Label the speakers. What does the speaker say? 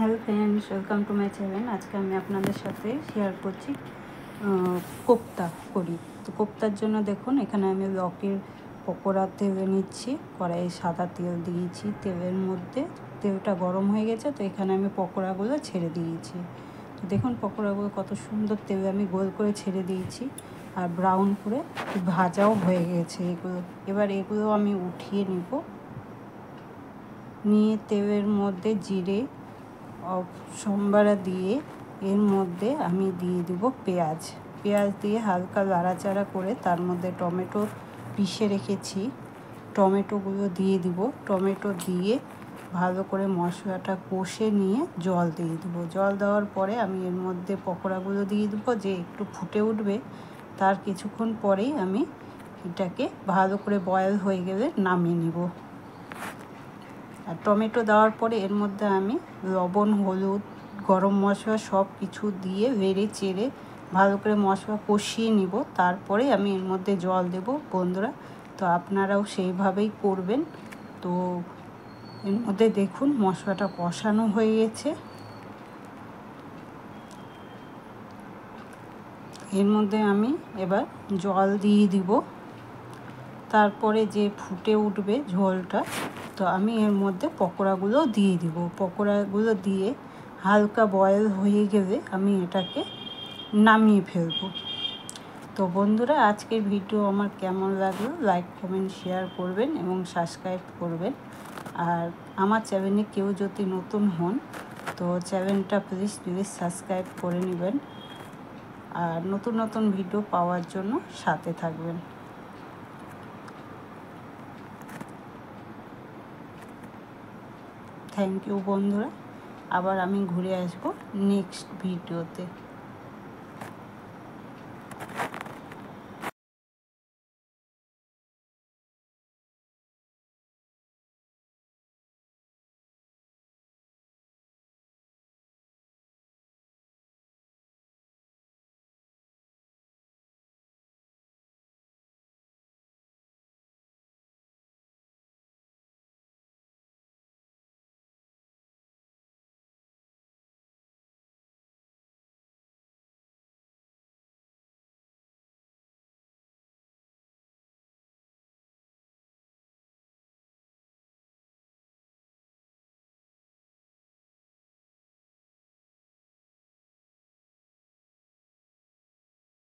Speaker 1: Hello friends, welcome to my channel. আজকে আমি আপনাদের সাথে শেয়ার করছি কোপ্তা করি। তো কোপ্তার জন্য দেখুন, এখানে আমি লকের পকোড়া তেলে নিচ্ছি। কড়াইয়ে সাদা তেল দিয়েছি, তেলের মধ্যে তেলটা গরম হয়ে গেছে। তো এখানে আমি পকোড়াগুলো ছেড়ে দিয়েছি। তো দেখুন পকোড়াগুলো কত সুন্দর তেলে আমি গোল করে ছেড়ে দিয়েছি, আর ব্রাউন করে ভাজাও হয়ে গেছে এগুলো। এবার এগুলো আমি উঠিয়ে নিয়ে তেলের মধ্যে জিরে সম্বারা দিয়ে এর মধ্যে আমি দিয়ে দেব পেঁয়াজ দিয়ে হালকা নাড়াচাড়া করে তার মধ্যে টমেটো পিষে রেখেছি, টমেটোগুলো দিয়ে দিব। টমেটো দিয়ে ভালো করে মশলাটা কষে নিয়ে জল দিয়ে দেবো। জল দেওয়ার পরে আমি এর মধ্যে পকোড়াগুলো দিয়ে দেবো। যে একটু ফুটে উঠবে তার কিছুক্ষণ পরেই আমি এটাকে ভালো করে বয়েল হয়ে গেলে নামিয়ে নেব। আর টমেটো দেওয়ার পরে এর মধ্যে আমি লবণ, হলুদ, গরম মশলা সব কিছু দিয়ে নেড়ে চেড়ে ভালো করে মশলা কষিয়ে নিব। তারপরে আমি এর মধ্যে জল দেব বন্ধুরা। তো আপনারাও সেইভাবেই করবেন। তো এর মধ্যে দেখুন মশলাটা কষানো হয়ে গেছে। এর মধ্যে আমি এবার জল দিয়ে দিব। তারপরে যে ফুটে উঠবে ঝোলটা, তো আমি এর মধ্যে পকোড়াগুলো দিয়ে দিব। পকোড়াগুলো দিয়ে হালকা বয়েল হয়ে গেলে আমি এটাকে নামিয়ে ফেলব। তো বন্ধুরা, আজকের ভিডিও আমার কেমন লাগলো লাইক, কমেন্ট, শেয়ার করবেন এবং সাবস্ক্রাইব করবেন। আর আমার চ্যানেলে কেউ যদি নতুন হন তো চ্যানেলটা প্লিজ সাবস্ক্রাইব করে নেবেন। আর নতুন নতুন ভিডিও পাওয়ার জন্য সাথে থাকবেন। থ্যাংক ইউ বন্ধুরা। আবার আমি ঘুরে আসবো নেক্সট ভিডিওতে।